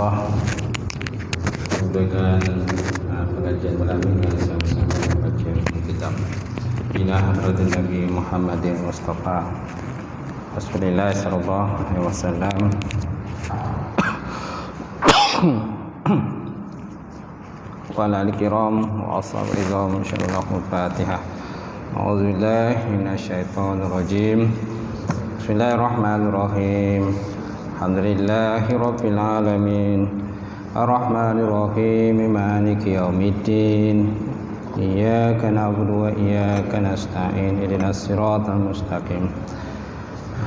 insyaAllah dengan pengajian malam ini sama-sama membaca kitab Bina Hadratin Nabi Muhammadin Mustafa Rasulullah sallallahu alaihi wasallam. Wa alal kiram wa ashabi ridham insyaallah. Fatihah. A'udzubillahi minasyaitonir rajim. Bismillahirrahmanirrahim. Alhamdulillahi rabbil alamin. Ar-Rahmanir Rahim. Maliki yaumiddin. Iyyaka na'budu wa iyyaka nasta'in. Ihdinas siratal mustaqim.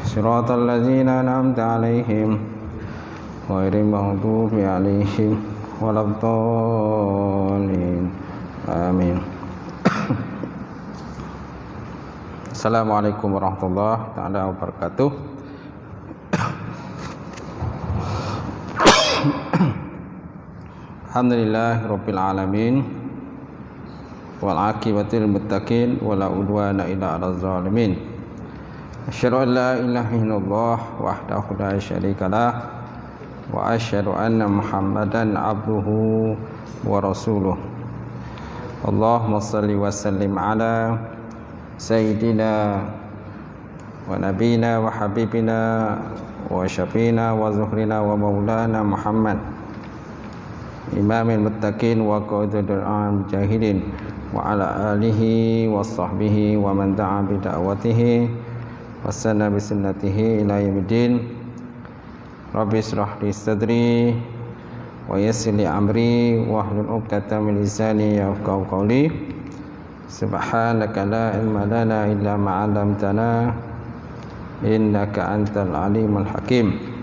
Siratal ladzina an'amta 'alaihim ghairil maghdubi 'alaihim waladdallin. Amin. Assalamualaikum warahmatullahi taala wabarakatuh. Alhamdulillahirabbil alamin wal aqibatul muttaqin wala udwana illa 'alal zalimin. Asyhadu an la ilaha illallah wahdahu la syarikalah wa asyhadu anna Muhammadan abduhu wa rasuluh. Allahumma shalli wa sallim ala sayyidina wa nabiyina wa habibina wa syafina wa zuhrina wa maulana Muhammad imamil muttaqin wa qaidul mujahidin wa ala alihi wa sahbihi wa man da'a bi da'watihi wa sanna bi sunnatihi ila yaumiddin. Rabbi israh li sadri wa yassir li amri wa hlul 'uqdatam min lisani yafqahu qawli. Subhanaka la ilma lana illa ma 'allamtana innaka antal alimul hakim.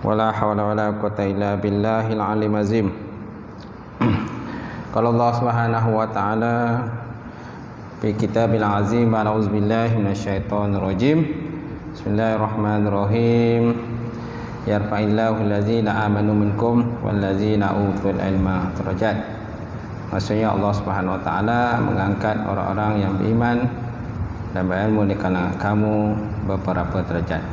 Wala hawla wala quwwata illa billahil alim azim. Qala Allah Subhanahu wa ta'ala fi kitabil azim, a'udzu billahi minasyaitonir rajim. Bismillahirrahmanirrahim. Yarfa'illahu allazina amanu minkum wallazina utul ilma darajat. Maksudnya Allah Subhanahu wa taala mengangkat orang-orang yang beriman dan berilmu di kalangan kamu beberapa derajat.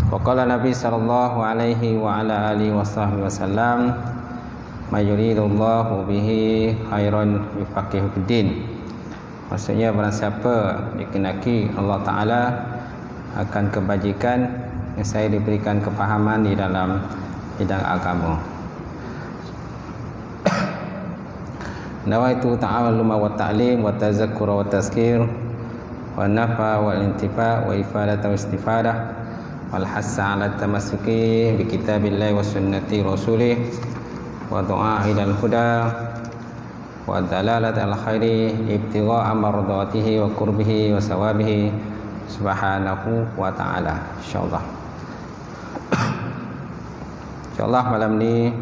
Waqala Nabi sallallahu alaihi wa ala alihi wasallam, may yuridullahu bihi khairan yufaqihu fiddin. Maksudnya barang siapa dikenaki Allah Taala akan kebajikan, yang saya diberikan kepahaman di dalam bidang agama. Nawaitu ta'alluma wa ta'lim wa tazakkura wa tazkir wa nafa wa intifa wa ifadata wa istifadah wal hassa ala tamassuki bi kitabillahi wa sunnati rasulih wa du'a ilal huda wa dalalat al khairi ibtigha'a mardatihi wa qurbihi wa sawabihi subhanahu wa ta'ala. Insyaallah malam ni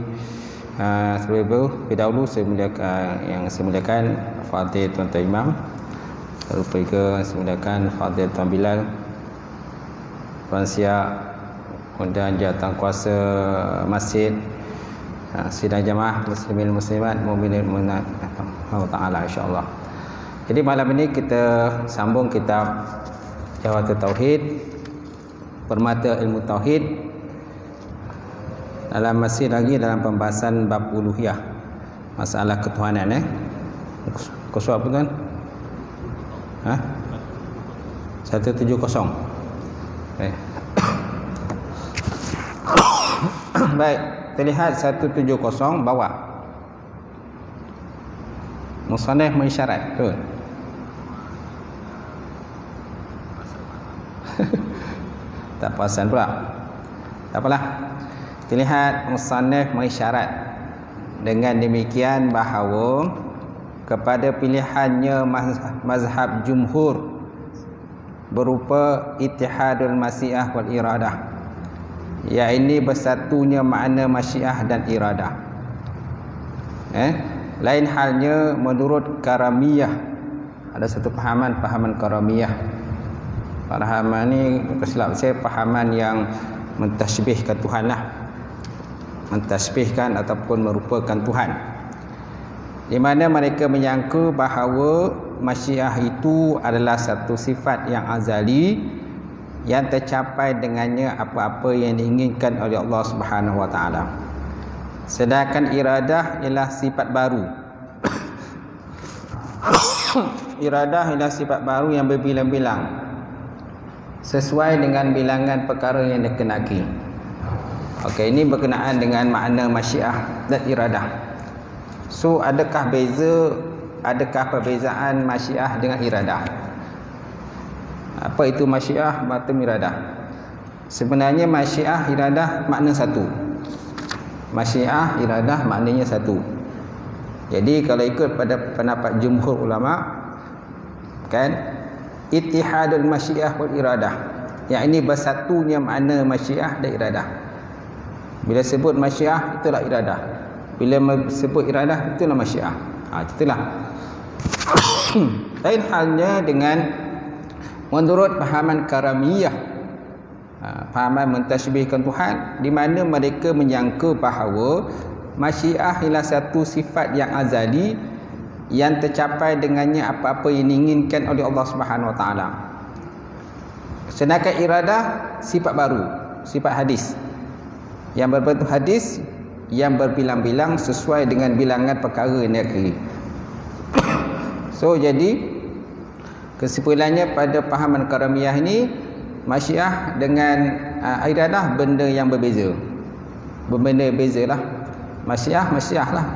sebelum dahulu saya muliakan Fadil Tuan-Tuan Imam, lupa juga saya muliakan Fadil Tuan Bilal, Tuan Siak, dan jawatan kuasa masjid, sidang jamaah muslimin muslimat mukminin mukminat Allah Taala insya-Allah. Jadi malam ini kita sambung kitab Jawahir Tauhid, Permata Ilmu Tauhid, dalam masih lagi dalam pembahasan bab uluhiyah, masalah ketuhanan. Kosong apa tuan? 170. Baik. Baik, terlihat 170 bawah. Musannaf mengisyarat, betul. Tak perasan pula. Tak apalah. Terlihat musannaf mengisyarat dengan demikian bahawa kepada pilihannya mazhab jumhur berupa ittihadul masyiah wal iradah, iaitu bersatunya makna masyiah dan iradah. Lain halnya menurut karamiyah. Ada satu pahaman karamiyah. Pahaman ni tersilap saya pahaman yang mentasbihkan Tuhan lah, mentasbihkan ataupun merupakan Tuhan, di mana mereka menyangka bahawa masyiah itu adalah satu sifat yang azali yang tercapai dengannya apa-apa yang diinginkan oleh Allah Subhanahu wa taala. Sedangkan iradah ialah sifat baru. Iradah ialah sifat baru yang berbilang-bilang sesuai dengan bilangan perkara yang dikenaki. Okey, ini berkenaan dengan makna masyiah dan iradah. So, adakah perbezaan masyiah dengan iradah? Apa itu masyiah atau iradah? Sebenarnya masyiah, iradah makna satu. Masyiah, iradah maknanya satu. Jadi kalau ikut pada pendapat jumhur ulama, kan, ittihadul masyiah wal iradah, yang ini bersatunya makna masyiah dan iradah. Bila sebut masyiah, itulah iradah. Bila sebut iradah, itulah masyiah. Itulah. Lain halnya dengan menurut pahaman karamiyah, pahaman mentashbihkan Tuhan, di mana mereka menyangka bahawa masyiah ialah satu sifat yang azali yang tercapai dengannya apa-apa yang diinginkan oleh Allah Subhanahu wa taala. Sedangkan iradah sifat baru, sifat hadis, yang berbentuk hadis yang berbilang-bilang sesuai dengan bilangan perkara yang diakili. So, jadi kesimpulannya pada pahaman karamiyah ini, masyiah dengan iradah benda yang berbeza. Benda bezalah. Masyiah lah.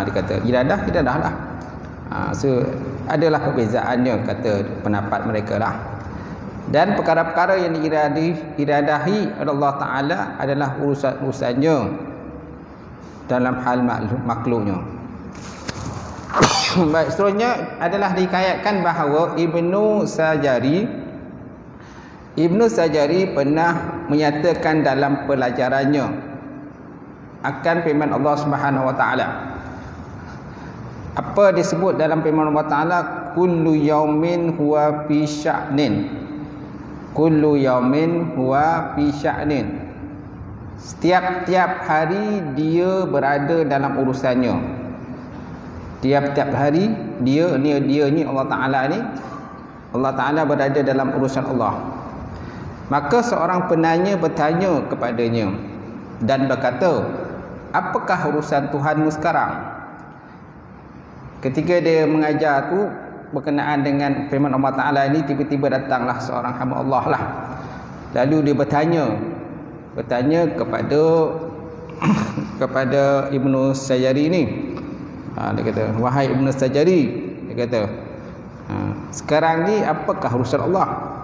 Dia kata iradah lah. So, adalah perbezaannya kata pendapat mereka lah. Dan perkara-perkara yang diiradahi oleh Allah Ta'ala adalah urusan-urusannya dalam hal makhluknya. Baik, seterusnya adalah dikayatkan bahawa Ibnu Sajari pernah menyatakan dalam pelajarannya akan firman Allah Subhanahu wa taala. Apa disebut dalam firman Allah Ta'ala? Kullu yaumin huwa fi sya'nin. Kullu yaumin huwa fi sya'nin. Setiap-tiap hari dia berada dalam urusannya. Tiap-tiap hari dia ni Allah Ta'ala ni, Allah Ta'ala berada dalam urusan Allah. Maka seorang penanya bertanya kepadanya dan berkata, apakah urusan Tuhanmu sekarang? Ketika dia mengajar tu berkenaan dengan firman Allah Ta'ala ini, tiba-tiba datanglah seorang hamba Allah lah. Lalu dia bertanya kepada Ibnu Sajari ini. Dia kata, wahai Ibnu Sajari, dia kata, sekarang ni apakah urusan Allah?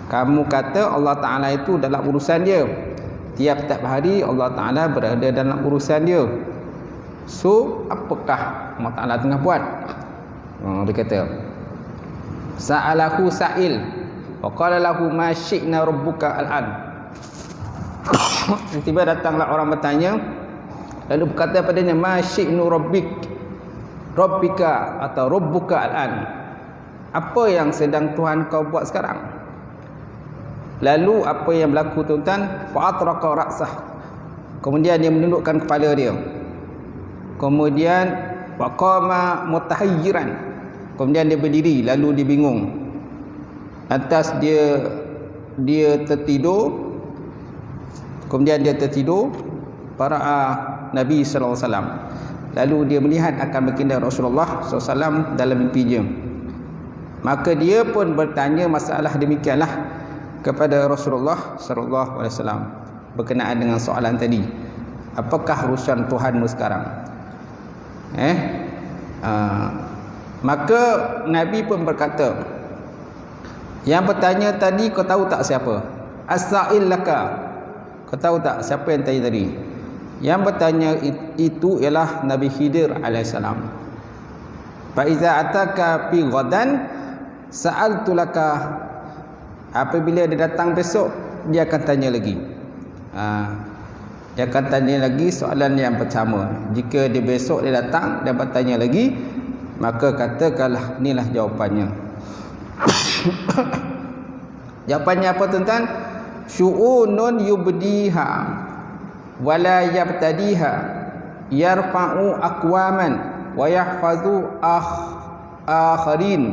Kamu kata Allah Ta'ala itu dalam urusan dia. Tiap-tiap hari Allah Ta'ala berada dalam urusan dia. So, apakah Allah Ta'ala tengah buat? Dia kata, sa'alahu sa'il wa qala lahu ma syi'na rabbuka al'an. Tiba datanglah orang bertanya, lalu berkata padanya, ma syi'nu rabbika atau rabbuka al'an. Apa yang sedang Tuhan kau buat sekarang? Lalu apa yang berlaku tuan-tuan? Fa'atraqa ra'sah. Kemudian dia menundukkan kepala dia. Kemudian waqama mutahayyiran. Kemudian dia berdiri, lalu dia bingung. Lantas dia tertidur. Kemudian dia tertidur para Nabi sallallahu alaihi wasallam. Lalu dia melihat akan baginda Rasulullah sallallahu alaihi wasallam dalam mimpinya. Maka dia pun bertanya masalah demikianlah kepada Rasulullah sallallahu alaihi wasallam berkenaan dengan soalan tadi. Apakah urusan Tuhanmu sekarang? Maka Nabi pun berkata, yang bertanya tadi kau tahu tak siapa? As-sa'il laka. Kau tahu tak siapa yang tanya tadi? Yang bertanya itu ialah Nabi Khidir alaihissalam. Fa iza ataka fi ghadan sa'altu laka. Apabila dia datang besok, dia akan tanya lagi. Dia akan tanya lagi soalan yang pertama. Jika dia besok dia datang dan bertanya lagi, maka katakanlah inilah jawapannya. Jawapannya apa tuan-tuan? Syu'unun yubdiha wala yabtadiha yarfa'u aqwaman wa yahfazu akharin.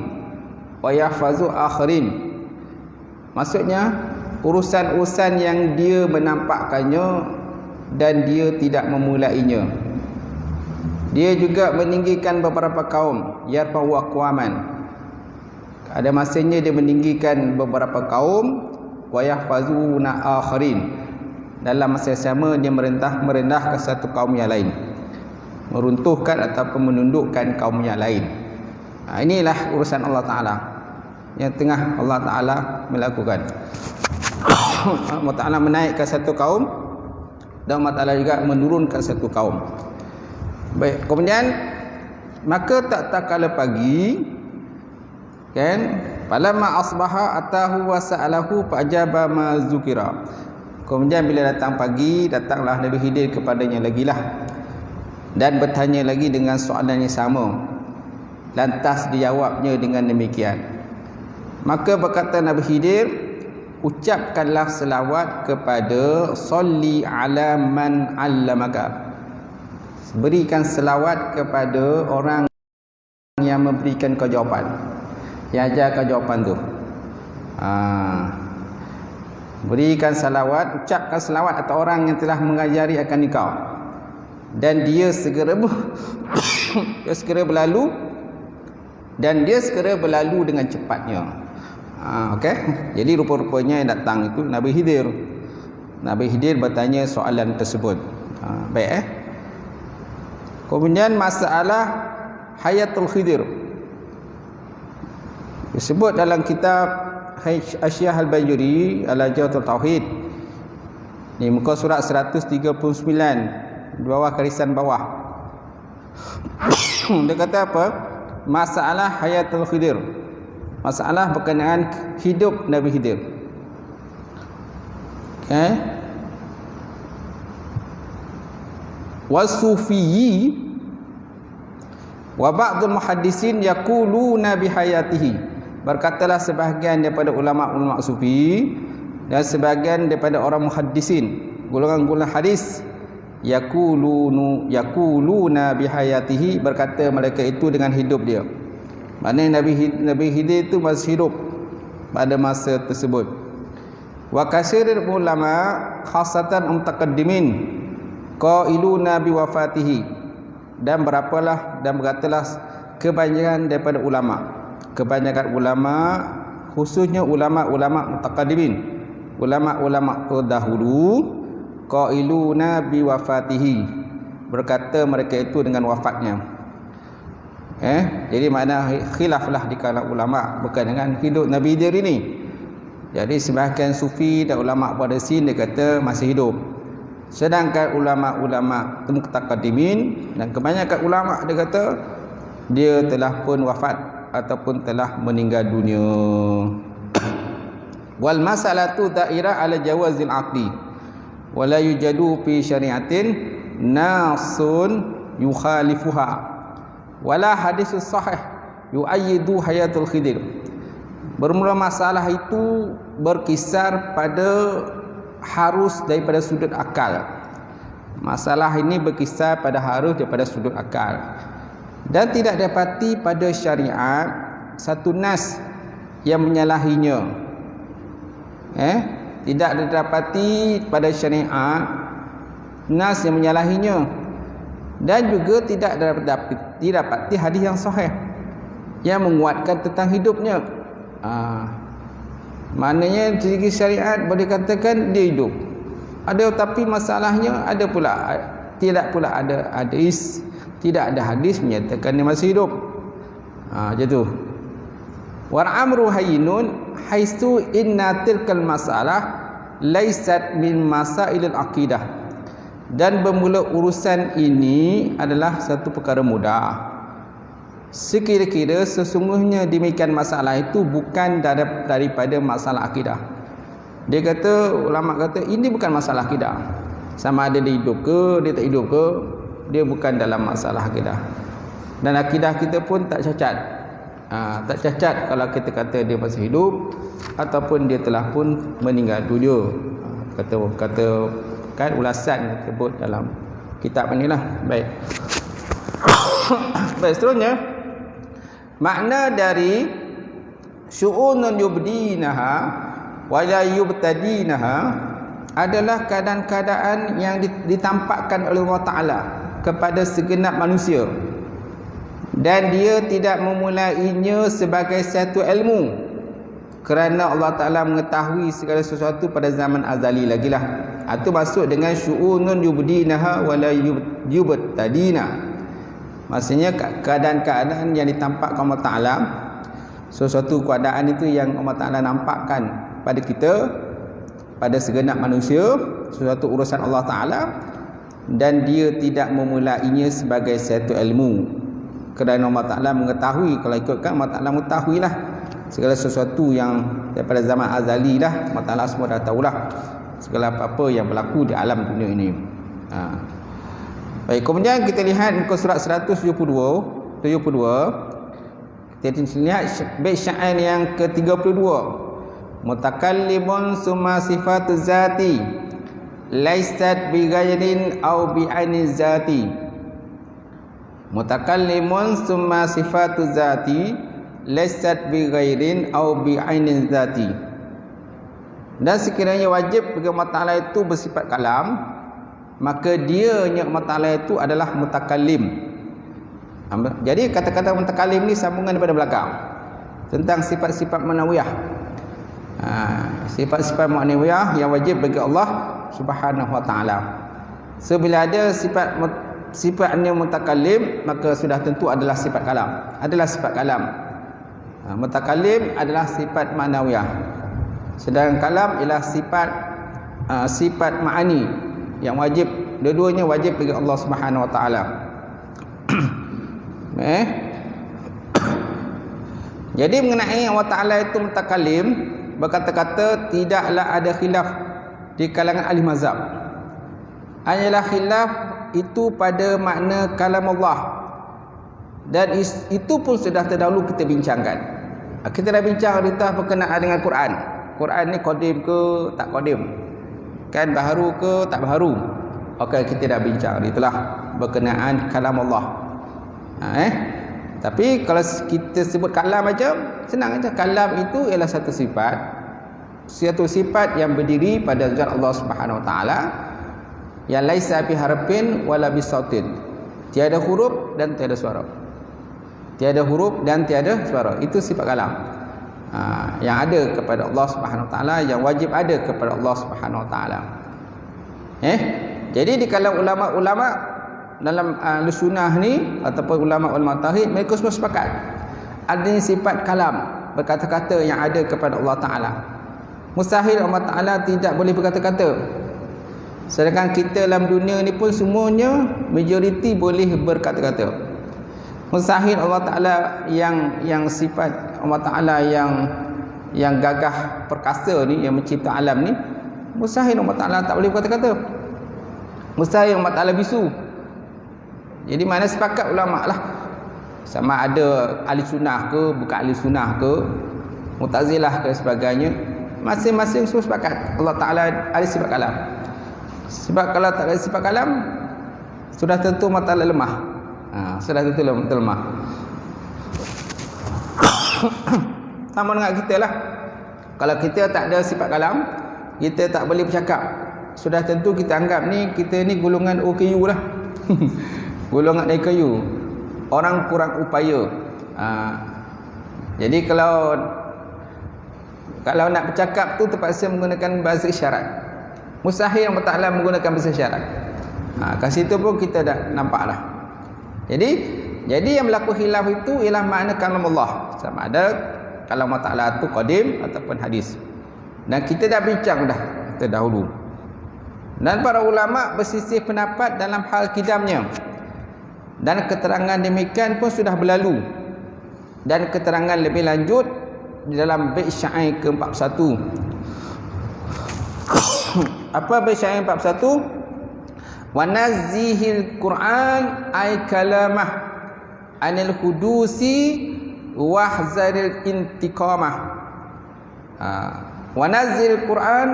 Maksudnya urusan-urusan yang dia menampakkannya dan dia tidak memulainya. Dia juga meninggikan beberapa kaum, yarfa'u aqwaman. Ada masanya dia meninggikan beberapa kaum, wa yahfazuna akharin. Dalam masa yang sama dia merendahkan satu kaum yang lain, meruntuhkan ataupun menundukkan kaum yang lain. Inilah urusan Allah Ta'ala yang tengah Allah Ta'ala melakukan. Allah Ta'ala menaikkan satu kaum dan Allah Ta'ala juga menurunkan satu kaum. Baik, kemudian maka tak kala pagi kan, falamma asbaha atahu wa sa'alahu fa'ajaba ma zukira. Kemudian bila datang pagi, datanglah Nabi Khidir kepadanya lagi lah dan bertanya lagi dengan soalan yang sama. Lantas dijawabnya dengan demikian. Maka berkata Nabi Khidir, ucapkanlah selawat kepada salli ala man 'allamaka. Berikan selawat kepada orang yang memberikan kau jawapan, yang ajar kau jawapan tu. Berikan selawat, ucapkan selawat atas orang yang telah mengajari akan engkau, dan dia segera dia segera berlalu, dan dia segera berlalu dengan cepatnya. Okey. Jadi rupa-rupanya yang datang itu Nabi Khidir. Nabi Khidir bertanya soalan tersebut. Baik. Kemudian masalah hayatul Khidir disebut dalam kitab Asy-Syaikh Al-Bajuri Al-Jawhatul Tauhid ni muka surat 139 di bawah karisan bawah. Dia kata apa? Masalah hayatul Khidir, masalah berkenaan hidup Nabi Khidir. Wasufiyyi wa ba'dul muhaddisin yaquluna bihayatihi. Berkatalah sebahagian daripada ulama-ulama sufi dan sebahagian daripada orang muhaddisin, golongan-golongan hadis, yaquluna bihayatihi, berkata mereka itu dengan hidup dia. Maknanya Nabi Khidir itu masih hidup pada masa tersebut. Wa katsirul ulama khassatan mutaqaddimin qailuna bi wafatihi, dan berkatalah kebanyakan daripada kebanyakan ulama khususnya ulama-ulama mutaqaddimin, ulama-ulama terdahulu, qailuna bi wafatihi, berkata mereka itu dengan wafatnya. Jadi makna khilaflah di kalangan ulama berkaitan dengan hidup Nabi Khidir ini. Jadi sebahagian sufi dan ulama pada sini dia kata masih hidup, sedangkan ulama-ulama mutaqaddimin dan kebanyakan ulama dia kata dia telah pun wafat ataupun telah meninggal dunia. Wal masalatu da'ira ala jawazil aqdi wa la yujadu fi syari'atin nasun yukhalifuha wala hadisus sahih yu'ayyidu hayatul Khidir. Bermula masalah itu berkisar pada harus daripada sudut akal. Masalah ini berkisar pada harus daripada sudut akal, dan tidak dapati pada syariat satu nas yang menyalahinya. Tidak didapati pada syariat nas yang menyalahinya, dan juga tidak didapati hadis yang sahih yang menguatkan tentang hidupnya. Maknanya segi syariat boleh katakan dia hidup ada, tapi masalahnya ada pula tidak pula ada hadis, tidak ada hadis menyatakan dia masih hidup. Macam tu. Wal amru hayyinun haitsu inna tilkal masalah laysat min masailil aqidah, dan bermula urusan ini adalah satu perkara mudah. Sekira-kira sesungguhnya demikian masalah itu bukan daripada masalah akidah. Dia kata, ulama kata ini bukan masalah akidah. Sama ada dia hidup ke, dia tak hidup ke, dia bukan dalam masalah akidah. Dan akidah kita pun tak cacat. Tak cacat kalau kita kata dia masih hidup ataupun dia telah pun meninggal dunia. Kata kan ulasan disebut dalam kitab inilah. Baik. Baik, seterusnya makna dari syu'unun yubdinaha wala yubtadinaha adalah keadaan-keadaan yang ditampakkan oleh Allah Ta'ala kepada segenap manusia, dan dia tidak memulainya sebagai satu ilmu, kerana Allah Ta'ala mengetahui segala sesuatu pada zaman azali lagilah. Itu masuk dengan syu'unun yubdinaha wala yubtadina. Maksudnya keadaan-keadaan yang ditampakkan Allah Ta'ala, sesuatu keadaan itu yang Allah Ta'ala nampakkan pada kita, pada segenap manusia, sesuatu urusan Allah Ta'ala, dan dia tidak memulainya sebagai satu ilmu, kerana Allah Ta'ala mengetahui. Kalau ikutkan Allah Ta'ala mengetahuilah segala sesuatu yang daripada zaman azali dah, Allah Ta'ala semua dah tahulah segala apa-apa yang berlaku di alam dunia ini. Baik, kemudian kita lihat muka surat 172. Kita lihat bait syair yang ke-32. Mutakallimun summa sifatu zati laisat bi ghairin aw bi aini zati. Mutakallimun summa sifatu zati laisat bi ghairin aw bi aini zati. Dan sekiranya wajib bagi Allah Ta'ala itu bersifat kalam, maka dianya Allah Ta'ala itu adalah mutakallim. Jadi kata-kata mutakallim ni sambungan daripada belakang tentang sifat-sifat ma'nawiyah. Sifat-sifat ma'nawiyah yang wajib bagi Allah Subhanahu wa Ta'ala. So bila ada sifatnya mutakallim, maka sudah tentu adalah sifat kalam. Adalah sifat kalam. Mutakallim adalah sifat ma'nawiyah, sedangkan kalam ialah sifat ma'ani yang wajib. Dua-duanya wajib bagi Allah Subhanahu wa Ta'ala. Jadi mengenai Allah Ta'ala itu mutakallim, berkata-kata, tidaklah ada khilaf di kalangan ahli mazhab. Hanyalah khilaf itu pada makna kalam Allah, dan itu pun sudah terdahulu kita bincangkan. Kita dah bincang cerita berkenaan dengan Quran. Quran ni qadim ke tak qadim, kan baharu ke tak baharu. Okey, kita dah bincang itulah berkenaan kalam Allah. Tapi kalau kita sebut kalam aja, senang aja. Kalam itu ialah satu sifat yang berdiri pada zat Allah Subhanahu wa Ta'ala, yang laisa bi harfin wala bi sautin. Tiada huruf dan tiada suara. Tiada huruf dan tiada suara. Itu sifat kalam. Yang ada kepada Allah Subhanahu wa Ta'ala, yang wajib ada kepada Allah Subhanahu wa Ta'ala. Jadi di kalangan ulama-ulama dalam sunnah ni ataupun ulama-ulama tauhid, mereka semua sepakat adanya sifat kalam, berkata-kata yang ada kepada Allah Ta'ala. Mustahil Allah Ta'ala tidak boleh berkata-kata. Sedangkan kita dalam dunia ni pun semuanya majoriti boleh berkata-kata. Mustahil Allah Ta'ala yang sifat Allah Ta'ala yang gagah perkasa ni, yang mencipta alam ni, mustahil Allah Ta'ala tak boleh berkata-kata. Mustahil Allah Ta'ala bisu. Jadi mana sepakat ulama lah, sama ada ahli sunnah ke bukan ahli sunnah ke, Mu'tazilah ke sebagainya, masing-masing semua sepakat Allah Ta'ala ada sifat kalam. Sebab kalau tak ada sifat kalam, sudah tentu Allah Ta'ala lemah. Sudah tentu lemah. Sama dengan kita lah. Kalau kita tak ada sifat kalam, kita tak boleh bercakap, sudah tentu kita anggap kita ni golongan OKU lah. Golongan dari kayu, orang kurang upaya. Jadi kalau nak bercakap tu terpaksa menggunakan bahasa isyarat. Mustahil Allah Ta'ala menggunakan bahasa isyarat. Kat situ pun kita dah nampak lah. Jadi yang berlaku khilaf itu ialah makna kalam Allah, sama ada kalam Allah Ta'ala tu qadim ataupun hadis. Dan kita dah bincang dah terdahulu. Dan para ulama bersisih pendapat dalam hal kidamnya. Dan keterangan demikian pun sudah berlalu. Dan keterangan lebih lanjut di dalam bait syair ke-41. Apa bait syair 41? Wa nazzihil Qur'an ay kalamah anil hudusi wahzaril intiqamah. Wa nazzil Qur'an,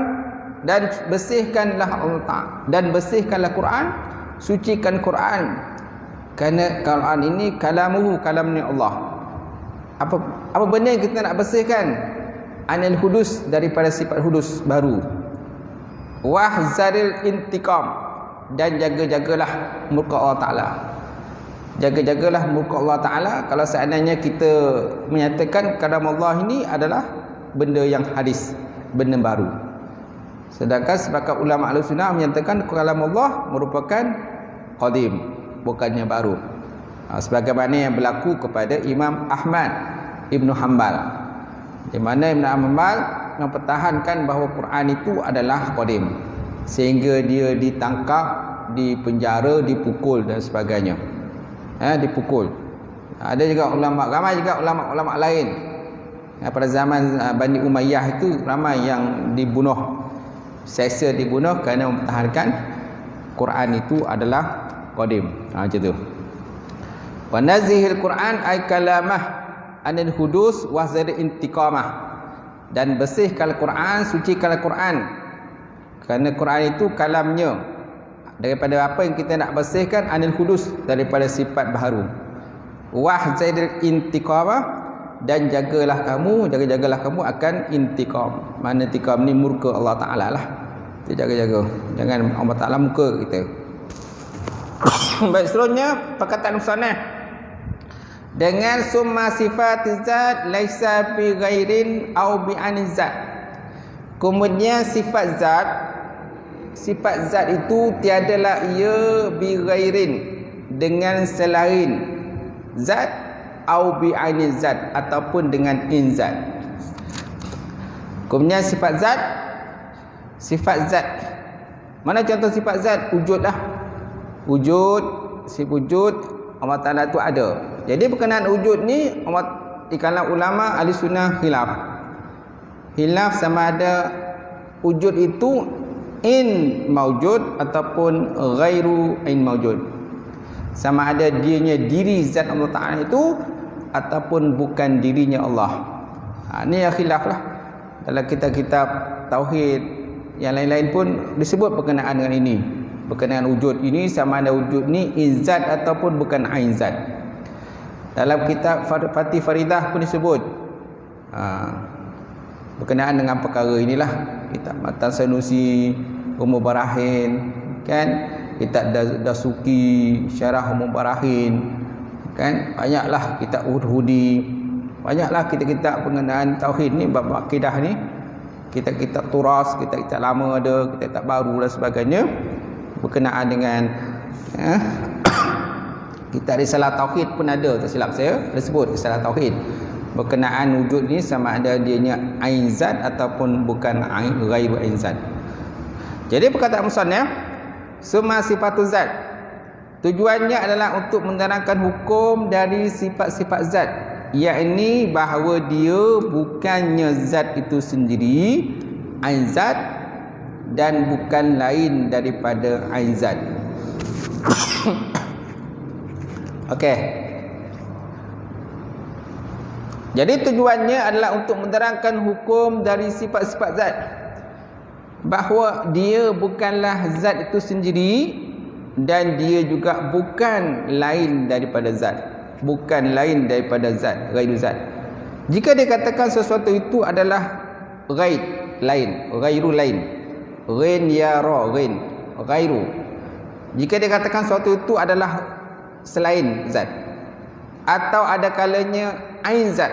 dan bersihkanlah Allah, dan bersihkanlah Quran, sucikan Quran, kerana Quran ini kalamuhu, kalamnya Allah. Apa benda yang kita nak bersihkan? anil hudus, daripada sifat hudus baru. Wahzaril intiqam, dan jaga-jagalah murka Allah Ta'ala. Jaga-jagalah murka Allah Ta'ala kalau seandainya kita menyatakan kalam Allah ini adalah benda yang hadis, benda baru. Sedangkan sebahagian ulama Ahlussunnah menyatakan kalam Allah merupakan qadim, bukannya baru. Sebagaimana yang berlaku kepada Imam Ahmad Ibn Hanbal, di mana Ibn Hanbal mempertahankan bahawa Quran itu adalah qadim, sehingga dia ditangkap, dipenjara, dipukul dan sebagainya. Dipukul. Ada juga ulama, ramai juga ulama-ulama lain pada zaman Bani Umayyah itu ramai yang dibunuh, seksa dibunuh kerana mempertahankan Quran itu adalah qadim. Macam tu. Wa nazihil Quran ay kalamah anil hudus wa zari intiqamah, dan bersihkan Quran, sucikan Quran, kerana Quran itu kalamnya, daripada apa yang kita nak bersihkan, anil hudus, daripada sifat baharu. Wa zari intiqamah, dan jagalah kamu akan intiqam. Mana intiqam ni murka Allah Ta'ala lah. Kita jaga-jaga, jangan Allah Ta'ala muka kita. Baik, seterusnya perkataan musannaf dengan summa sifat zat laisa bi ghairin au bi anizat. Kemudian sifat zat itu tiadalah ia bi ghairin, dengan selain zat, au bi anizat, ataupun dengan inzat. Kemudian sifat zat, mana contoh sifat zat? Wujud lah. Sifat wujud Allah Ta'ala tu ada. Jadi berkenaan wujud ni, di kalangan ulama Ahlussunnah khilaf sama ada wujud itu in maujud ataupun ghairu in maujud, sama ada dianya diri zat Allah Ta'ala itu ataupun bukan dirinya Allah. Ini yang khilaf lah. Dalam kitab-kitab tauhid yang lain-lain pun disebut berkenaan dengan ini, berkenaan wujud ini, sama ada wujud ni izat ataupun bukan ain zat. Dalam kitab Fatih Faridah pun disebut berkenaan dengan perkara inilah. Kitab Matan Sanusi, Ummu Barahin, kan, kitab Dasuki, Syarah Ummu Barahin, kan, banyaklah kitab Hudi, banyaklah kitab-kitab pengenaan tauhid ni, bab akidah ni, kitab-kitab turas, kitab-kitab lama ada, kitab-kitab baru dan sebagainya, berkenaan dengan kitab Risalah Tauhid pun ada, tak silap saya, ada sebut Risalah Tauhid berkenaan wujud ni, sama ada dianya ain zat ataupun bukan ain, ghairu ain zat. Jadi perkataan musannaf summa sifatuz zat, tujuannya adalah untuk menerangkan hukum dari sifat-sifat zat, yakni bahawa dia bukannya zat itu sendiri ain zat, dan bukan lain daripada ain zat. Okey. Jadi tujuannya adalah untuk menerangkan hukum dari sifat-sifat zat, bahawa dia bukanlah zat itu sendiri, dan dia juga bukan lain daripada zat, bukan lain daripada zat, ghairu zat. Jika dikatakan sesuatu itu adalah ghaib, lain, ghairu lain, ghain ya ra, ghain, ghairu. Jika dikatakan sesuatu itu adalah selain zat, atau ada kalanya ain zat,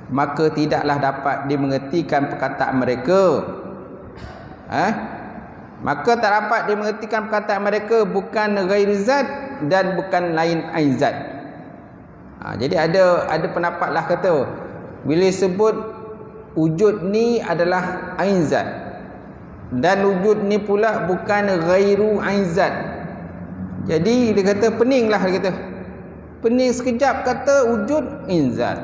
maka tidaklah dapat dimengertikan perkataan mereka. Maka tak dapat dimengertikan perkataan mereka bukan ghairu zat dan bukan lain ain zat. Jadi ada pendapatlah kata bila sebut wujud ni adalah ain zat, dan wujud ni pula bukan ghairu ain zat. Jadi dia kata peninglah, dia kata pening. Sekejap kata wujud ain zat,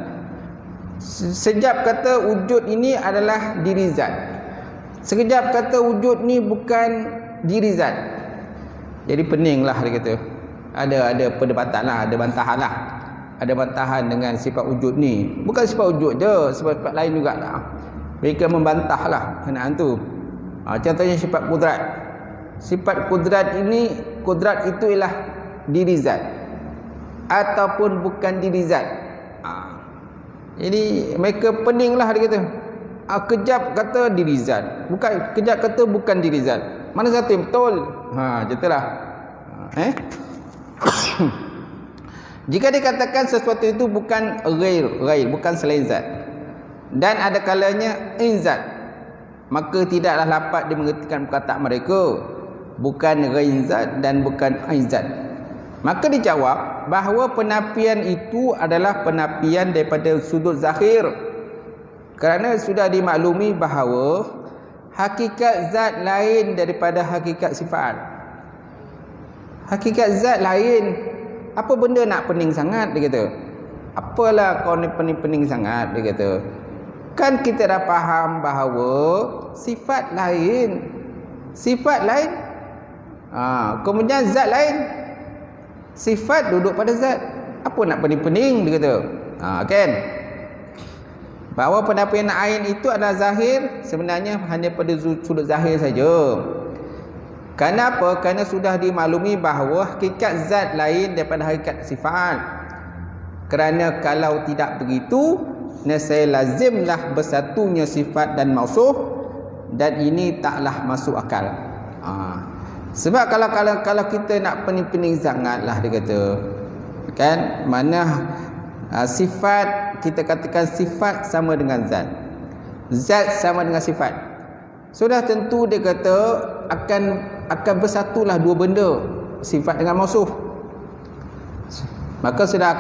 sekejap kata wujud ini adalah diri zat, sekejap kata wujud ni bukan diri zat. Jadi peninglah, dia kata. Ada perdebatan lah, ada bantahan lah. Ada bantahan dengan sifat wujud ni. Bukan sifat wujud je, sifat lain jugalah. Mereka membantah lah kenaan tu. Contohnya sifat kudrat. Sifat kudrat ini, kudrat itu ialah diri zat ataupun bukan diri zat. Jadi mereka peninglah, dia kata. kejap kata diri zat, bukan kejap kata bukan diri zat. Mana satu yang betul? Jatuhlah. Jika dikatakan sesuatu itu bukan ghair, bukan selain zat, dan ada kalanya zat, maka tidaklah dapat dimengertikan perkataan mereka bukan ghair zat dan bukan zat. Maka dijawab bahawa penafian itu adalah penafian daripada sudut zahir, kerana sudah dimaklumi bahawa hakikat zat lain daripada hakikat sifat. Hakikat zat lain. Apa benda nak pening sangat, dia kata. Apalah kau ni pening-pening sangat, dia kata. Kan kita dah faham bahawa sifat lain. Sifat lain. Kemudian zat lain. Sifat duduk pada zat. Apa nak pening-pening, dia kata. Kan? Bahawa penafian ain itu adalah zahir, sebenarnya hanya pada sudut zahir saja. Kenapa? Kerana sudah dimaklumi bahawa hakikat zat lain daripada hakikat sifat. Kerana kalau tidak begitu, nescaya lazimlah bersatunya sifat dan mausuf, dan ini taklah masuk akal. Sebab kalau kita nak pening-pening sangatlah, dia kata, kan, mana sifat, kita katakan sifat sama dengan zat, zat sama dengan sifat, sudah tentu dia kata akan bersatulah dua benda, sifat dengan mausuf. Maka sudah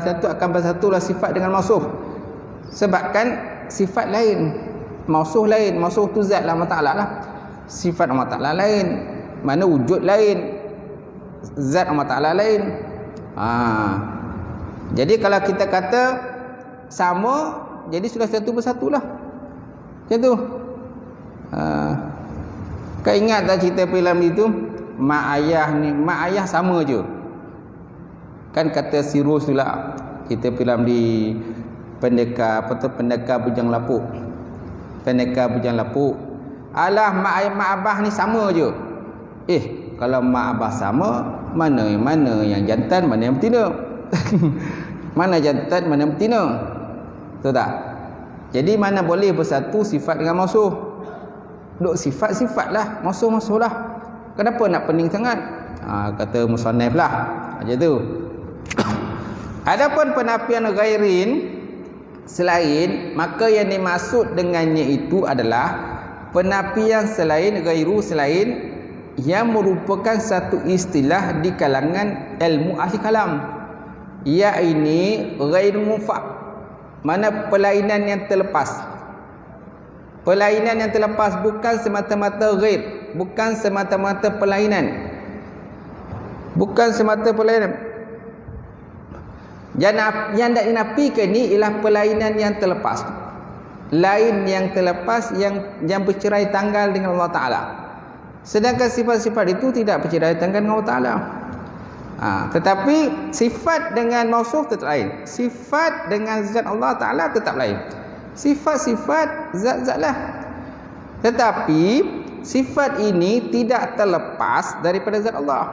tentu akan bersatulah sifat dengan mausuf. Sebabkan sifat lain, mausuf lain. Mausuf tu zat Allah Ta'ala lah, sifat Allah Ta'ala lain, mana wujud lain, zat Allah Ta'ala lain. Jadi kalau kita kata sama, jadi sudah tentu bersatulah. Macam tu. Kau ingat tak cerita filem itu? Mak ayah sama je. Kan kata si Ros tu lah, cerita filem di Pendekar Bujang Lapuk. Pendekar Bujang Lapuk. Alah, mak abah ni sama je. Kalau mak abah sama, mana yang jantan, mana yang betina? Mana jantan, mana yang betina? Tahu tak? Jadi mana boleh bersatu sifat dengan mausuf? Duk sifat-sifat lah, mausuf lah. Kenapa nak pening sangat? Kata musannaf lah, macam tu. Adapun penafian ghairin, selain, maka yang dimaksud dengannya itu adalah penafian selain, ghairu selain, yang merupakan satu istilah di kalangan ilmu ahli kalam, iaitu ghair mufa', mana pelainan yang terlepas. Pelainan yang terlepas, bukan semata-mata ghair, bukan semata-mata pelainan, bukan semata pelainan. Yang tak dinafikan ni ialah pelainan yang terlepas, lain yang terlepas, yang bercerai tanggal dengan Allah Ta'ala. Sedangkan sifat-sifat itu tidak bercerai tanggal dengan Allah Ta'ala. Tetapi sifat dengan mausuf tetap lain, sifat dengan zat Allah Ta'ala tetap lain. Sifat-sifat zat-zat lah. Tetapi sifat ini tidak terlepas daripada zat Allah.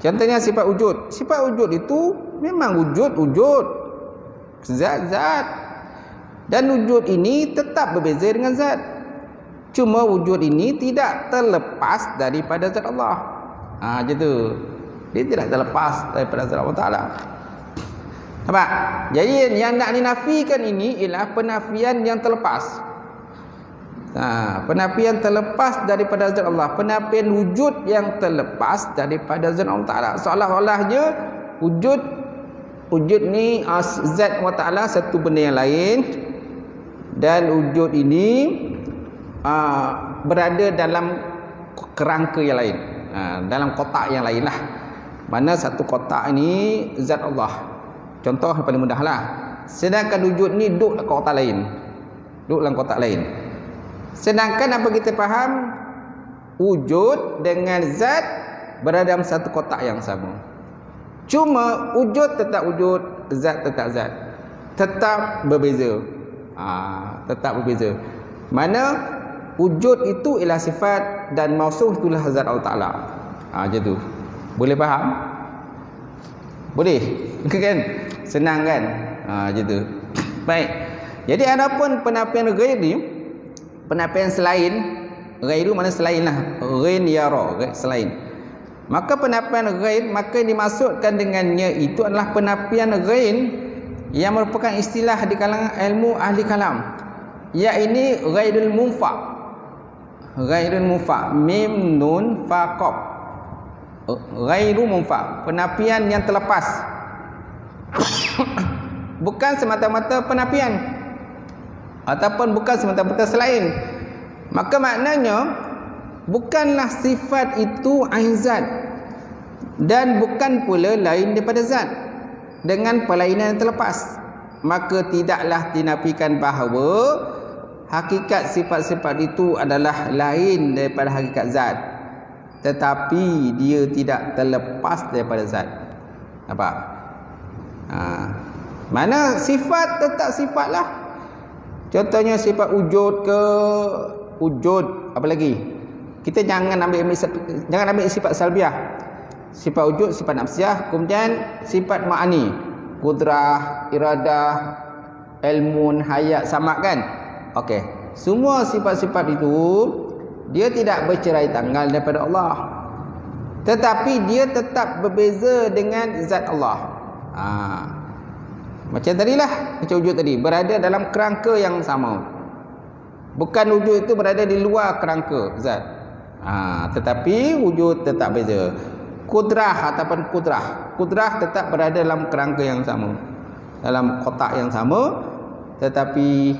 Contohnya sifat wujud. Sifat wujud itu memang wujud zat-zat, dan wujud ini tetap berbeza dengan zat. Cuma wujud ini tidak terlepas daripada zat Allah. Macam tu. Dia tidak terlepas daripada zat Allah Ta'ala. Nampak? Jadi yang nak dinafikan ini ialah penafian yang terlepas. Penafian terlepas daripada zat Allah, penafian wujud yang terlepas daripada zat Allah Ta'ala. Seolah-olahnya wujud ni zat Allah Ta'ala satu benda yang lain, dan wujud ini berada dalam kerangka yang lain, dalam kotak yang lain lah. Mana satu kotak ini zat Allah, contoh yang paling mudah lah. Sedangkan wujud ni duduk dalam kotak lain. Sedangkan apa kita faham, wujud dengan zat berada dalam satu kotak yang sama. Cuma wujud tetap wujud, zat tetap zat, tetap berbeza. Tetap berbeza. Mana wujud itu ialah sifat dan mausuf itulah zat Allah Ta'ala. Macam tu. Boleh faham? Boleh? Kan? Senang kan? Macam tu. Baik. Jadi adapun penafian ghair ni, penafian selain, ghairu mana selain lah, ghain yara, selain. Maka penafian ghair, maka dimasukkan dengannya itu adalah penafian ghain yang merupakan istilah di kalangan ilmu ahli kalam, iaitu ghairul munfa'. Ghairul munfa', mim nun fa qaf. Ghairu munfa', penafian yang terlepas. Bukan semata-mata penafian ataupun bukan semata-mata selain. Maka maknanya bukanlah sifat itu ain zat dan bukan pula lain daripada zat dengan pelainan yang terlepas. Maka tidaklah dinafikan bahawa hakikat sifat-sifat itu adalah lain daripada hakikat zat, tetapi dia tidak terlepas daripada zat. Nampak? Mana sifat tetap sifatlah. Contohnya sifat wujud ke wujud, apa lagi? Kita jangan ambil sifat salbiah. Sifat wujud, sifat nafsiyah, kemudian sifat ma'ani, kudrah, iradah, ilmun, hayat, samad kan? Okey. Semua sifat-sifat itu dia tidak bercerai tanggal daripada Allah, tetapi dia tetap berbeza dengan zat Allah. Macam tadilah, macam wujud tadi, berada dalam kerangka yang sama. Bukan wujud itu berada di luar kerangka zat. Tetapi wujud tetap beza. Kudrah ataupun kudrah tetap berada dalam kerangka yang sama, dalam kotak yang sama, tetapi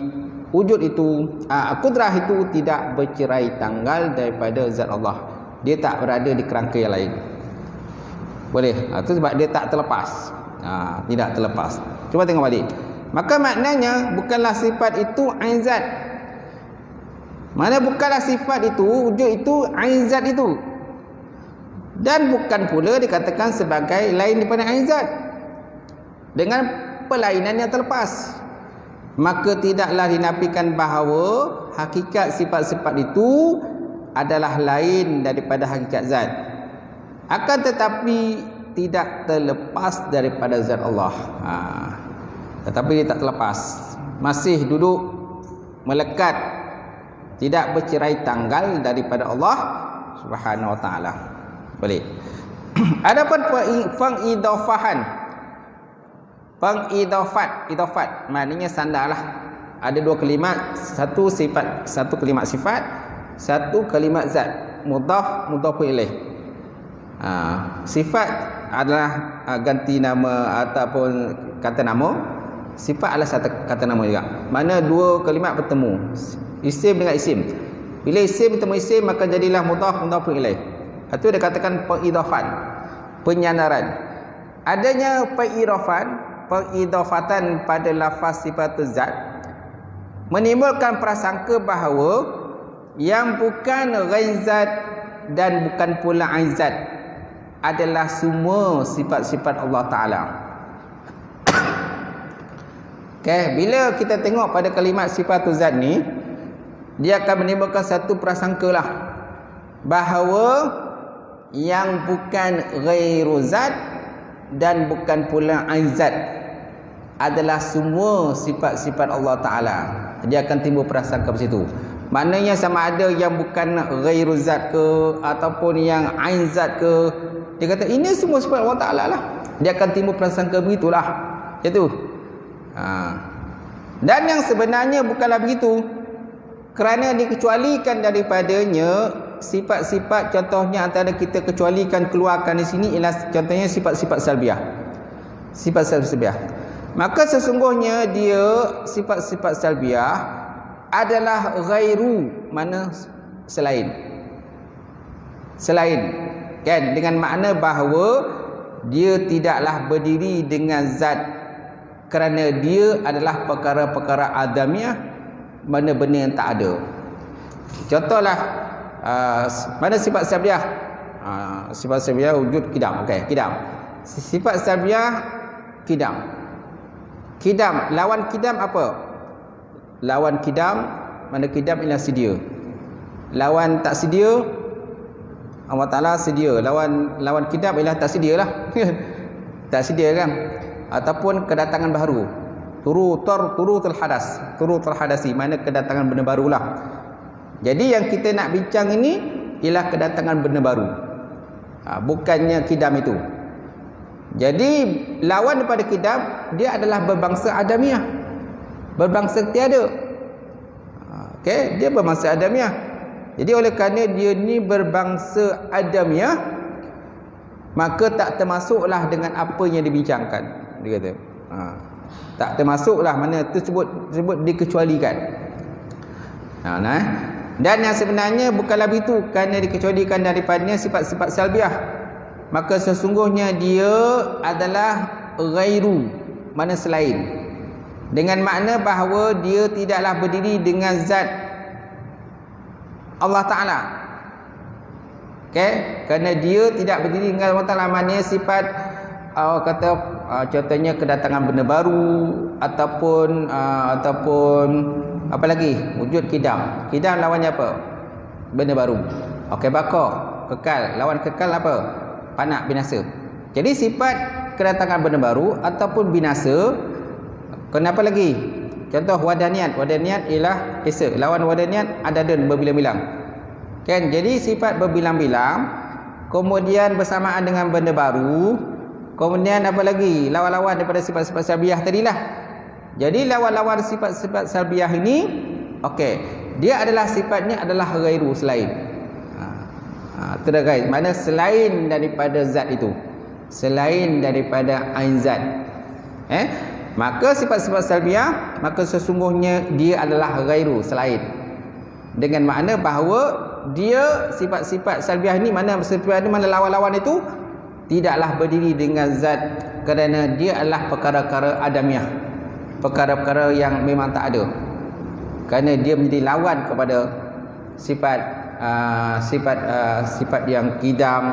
wujud itu, kudrah itu tidak bercerai tanggal daripada zat Allah. Dia tak berada di kerangka yang lain. Boleh? Itu sebab dia tak terlepas. Tidak terlepas. Cuba tengok balik. Maka maknanya bukanlah sifat itu ain zat. Mana bukanlah sifat itu, wujud itu ain zat itu. Dan bukan pula dikatakan sebagai lain daripada ain zat dengan pelainan yang terlepas. Maka tidaklah dinafikan bahawa hakikat sifat-sifat itu adalah lain daripada hakikat zat, akan tetapi tidak terlepas daripada zat Allah. Tetapi dia tak terlepas, masih duduk melekat, tidak bercerai tanggal daripada Allah Subhanahu wa taala. Boleh. Adapun idafat maknanya sandarlah. Ada dua kalimat, satu kalimat sifat, satu kalimat zat, mudhaf ilaih. Sifat adalah ganti nama ataupun kata nama. Sifat adalah satu kata nama juga. Mana dua kalimat bertemu, isim dengan isim. Bila isim bertemu isim, maka jadilah mudhaf ilaih. Itu dia katakan pengidafan, penyandaran. Adanya pengidafatan pada lafaz sifat zat menimbulkan prasangka bahawa yang bukan ghair zat dan bukan pula ain zat adalah semua sifat-sifat Allah Ta'ala. Bila kita tengok pada kalimat sifat zat ni, dia akan menimbulkan satu prasangka lah, bahawa yang bukan ghairu zat dan bukan pula ain zat adalah semua sifat-sifat Allah Ta'ala. Dia akan timbul prasangka di situ. Maknanya sama ada yang bukan ghairu zat ke ataupun yang ain zat ke, dia kata ini semua sifat Allah Ta'ala lah. Dia akan timbul prasangka begitulah. Itu. Dan yang sebenarnya bukanlah begitu, kerana dikecualikan daripadanya sifat-sifat. Contohnya antara kita kecualikan, keluarkan di sini ialah contohnya sifat-sifat salbiah. Sifat salbiah. Maka sesungguhnya dia sifat-sifat salbiah adalah ghairu, mana selain. Selain. Kan, dengan makna bahawa dia tidaklah berdiri dengan zat, kerana dia adalah perkara-perkara adamiah, mana benda yang tak ada. Contohlah mana sifat salbiah? Sifat salbiah wujud kidam. Okey, kidam. Sifat salbiah kidam. Kidam, lawan kidam apa? Lawan kidam, mana kidam ialah sedia. Lawan tak sedia, Allah Ta'ala sedia. Lawan kidam ialah tak sedia lah. Tak sedia kan? Ataupun kedatangan baru. turutul hadasi, mana kedatangan benda barulah. Jadi yang kita nak bincang ini ialah kedatangan benda baru, bukannya kidam itu. Jadi lawan daripada kidam, dia adalah berbangsa adamiah, berbangsa tiada. Okey, dia berbangsa adamiah. Jadi oleh kerana dia ni berbangsa adamiah, maka tak termasuklah dengan apa yang dibincangkan. Dia kata tak termasuklah, mana tersebut dikecualikan. Dan yang sebenarnya bukanlah begitu, kerana dikecualikan daripadanya sifat-sifat salbiah, maka sesungguhnya dia adalah ghairu, mana selain, dengan makna bahawa dia tidaklah berdiri dengan zat Allah Ta'ala. Okay? Kerana dia tidak berdiri dengan Allah Ta'ala, maknanya sifat contohnya kedatangan benda baru, ataupun apa lagi, wujud kidam. Kidam lawannya apa? Benda baru. Okey, baqa, kekal. Lawan kekal apa? Panak, binasa. Jadi sifat kedatangan benda baru ataupun binasa. Kenapa lagi? Contoh wadaniyat. Wadaniyat ialah esa. Lawan wadaniyat adadun, berbilang-bilang. Kan? Jadi sifat berbilang-bilang, kemudian bersamaan dengan benda baru, kemudian apa lagi? Lawan-lawan daripada sifat-sifat salbiah tadilah. Jadi lawan-lawan sifat-sifat salbiah ini, okey, dia adalah sifatnya adalah ghairu, selain. Tidak guys, mana selain daripada zat itu, selain daripada ain zat. Maka sifat-sifat salbiah, maka sesungguhnya dia adalah ghairu, selain. Dengan makna bahawa dia sifat-sifat salbiah ini, mana sifat ini, mana lawan-lawan itu tidaklah berdiri dengan zat, kerana dia adalah perkara-perkara adamiah, perkara-perkara yang memang tak ada, kerana dia menjadi lawan kepada sifat yang kidam,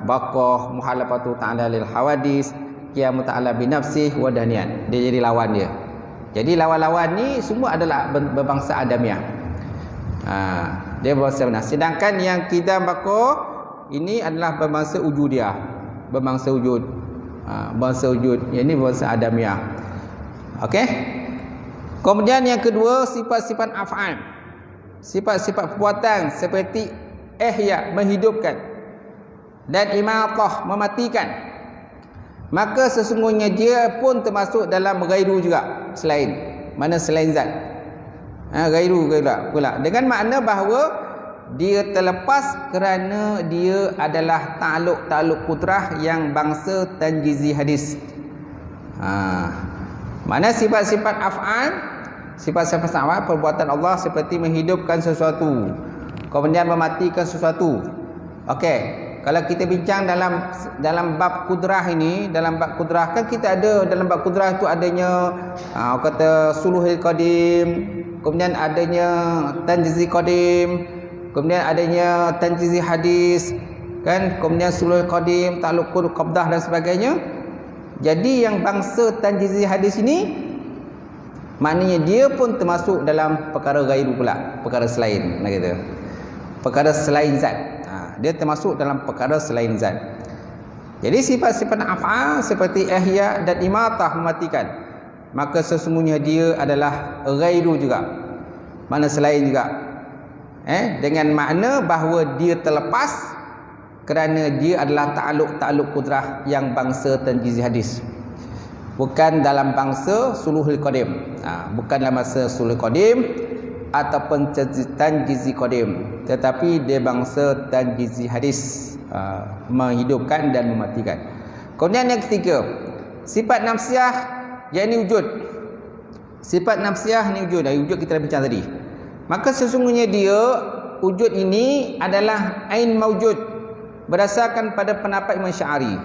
baqah, muhalafatu ta'ala lil hawadis, qiyamu ta'ala bi nafsih wa daniyat. Dia jadi lawan dia. Jadi lawan-lawan ni semua adalah berbangsa adamiah. Dia berbangsa benar. Sedangkan yang kidam, baqah ini adalah berbangsa wujudiah, berbangsa wujud, bangsa wujud. Yang ini berbangsa adamiah. Okey. Kemudian yang kedua, sifat-sifat af'al. Sifat-sifat perbuatan seperti ihya, menghidupkan, dan imatah, mematikan. Maka sesungguhnya dia pun termasuk dalam ghairu juga, selain. Mana selain zat. Ghairu pula. Dengan makna bahawa dia terlepas kerana dia adalah ta'alluq qudrah yang bangsa tanjizi hadis. Mana sifat-sifat af'al, sifat-sifat af'al, perbuatan Allah seperti menghidupkan sesuatu, kemudian mematikan sesuatu. Okey, kalau kita bincang dalam bab kudrah ini, dalam bab kudrah kan kita ada, dalam bab kudrah itu adanya kata suluhil qadim, kemudian adanya tanjizi qadim, kemudian adanya tanjizi hadis, kan, kemudian suluhil qadim, ta'alluqul qabdah dan sebagainya. Jadi yang bangsa tanjizi hadis ini, maknanya dia pun termasuk dalam perkara ghairu pula, perkara selain, nak kata. Perkara selain zat. Dia termasuk dalam perkara selain zat. Jadi sifat-sifat af'al seperti ihya dan imatah, mematikan, maka sesungguhnya dia adalah ghairu juga, mana selain juga. Dengan makna bahawa dia terlepas kerana dia adalah ta'alluq qudrah yang bangsa tanjizi hadis, bukan dalam bangsa suluhul qadim. Bukan dalam bangsa suluhul qadim ataupun tanjizi qadim, tetapi dia bangsa tanjizi hadis, menghidupkan dan mematikan. Kemudian yang ketiga, sifat nafsiyah, yakni wujud. Sifat nafsiyah ni wujud. Wujud kita dah bincang tadi. Maka sesungguhnya dia, wujud ini adalah ain maujud berdasarkan pada pendapat Imam Sya'ari,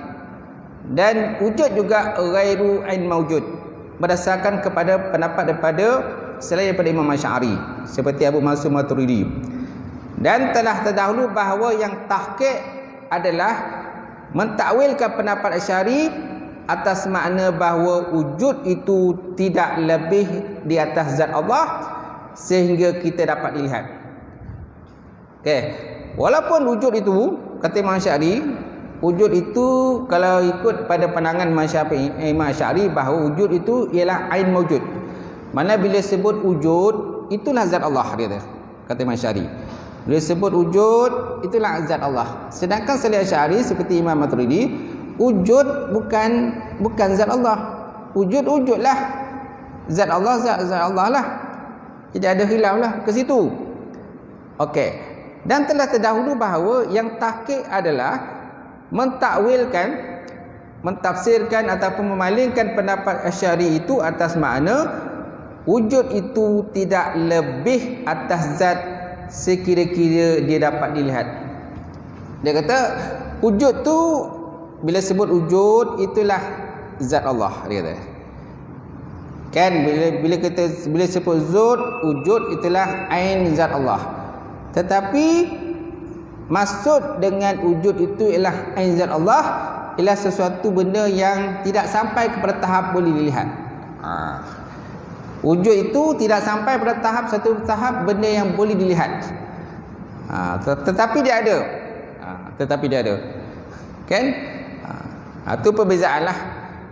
dan wujud juga ghairu ain maujud berdasarkan kepada pendapat daripada selain daripada Imam Sya'ari seperti Abu Mansur Maturidi. Dan telah terdahulu bahawa yang tahqiq adalah mentakwilkan pendapat Asy'ari atas makna bahawa wujud itu tidak lebih di atas zat Allah sehingga kita dapat dilihat. Okey, walaupun wujud itu, kata Imam Sya'ari, Wujud itu kalau ikut pada pandangan Imam Asy'ari bahawa wujud itu ialah ain mawjud. Mana bila sebut wujud itulah zat Allah dia kata Imam Asy'ari. Bila sebut wujud itulah zat Allah. Sedangkan selain Asy'ari seperti Imam Maturidi, wujud bukan zat Allah. Wujudlah zat Allah, zat Allah lah. Tidak ada khilaf lah ke situ. Okey. Dan telah terdahulu bahawa yang tahqiq adalah mentakwilkan, mentafsirkan ataupun memalingkan pendapat Asy'ari itu atas makna wujud itu tidak lebih atas zat sekira-kira dia dapat dilihat. Dia kata wujud tu bila sebut wujud itulah zat Allah, dia kata. Kan bila sebut wujud itulah ain zat Allah. Tetapi maksud dengan wujud itu ialah ain zat Allah ialah sesuatu benda yang tidak sampai kepada tahap boleh dilihat. Wujud itu tidak sampai pada satu tahap benda yang boleh dilihat. Tetapi dia ada. Kan? Itu perbezaanlah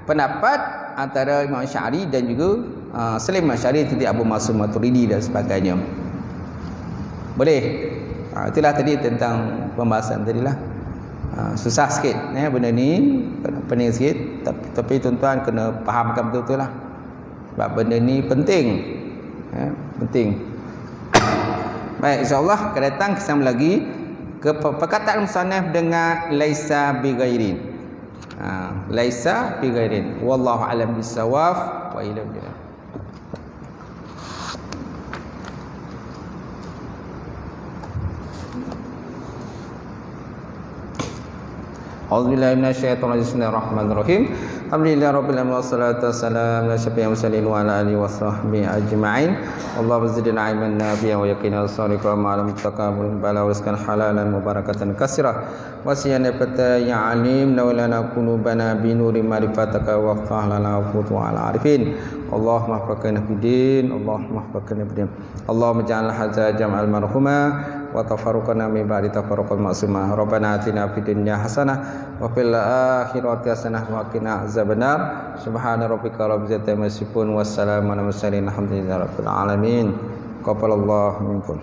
pendapat antara Imam Asy'ari dan juga selain Imam Asy'ari seperti Abu Mansur Maturidi dan sebagainya. Boleh? Itulah tadi tentang pembahasan tadilah. Susah sikit benda ni, pening sikit, tapi tuan-tuan kena fahamkan betul-betul lah. Sebab benda ni penting. Penting. Baik, insya-Allah akan datang kita lagi ke perkataan musannaf dengan laisa bi ghairin. Laisa bi ghairin. Wallahu a'lam bissawab wa ila billah. A'udzubillahi minasyaitonir rajim. Bismillahirrahmanirrahim. Alhamdulillahirabbil alamin wassalatu wassalamu ala asyrofil mursalin wa ala alihi washabbihi ajma'in. Allahumma zidna ilman nafi'an wa yaqinan sadiqan wa ma'al muttaqabul bala wa rizqan halalan mubarakatan katsira. Wasiyana fata ya alim lawlana qulubana bi nuri ma'rifataka wa fahlana futu ala arifin. Allahumma faqina fid-din, Allahumma faqina fid-din. Allahumma ja'al hadza jam'al marhuma wa tafarruqana min ba'di tafarruqal ma'sumah. Rabbana atina fid dunya hasanah wa fil akhirati hasanah wa qina azabannar. Subhana rabbika rabbil izzati amma yasifun wassalamu ala mursalin alhamdulillahi rabbil alamin. Qabalallahu minkum.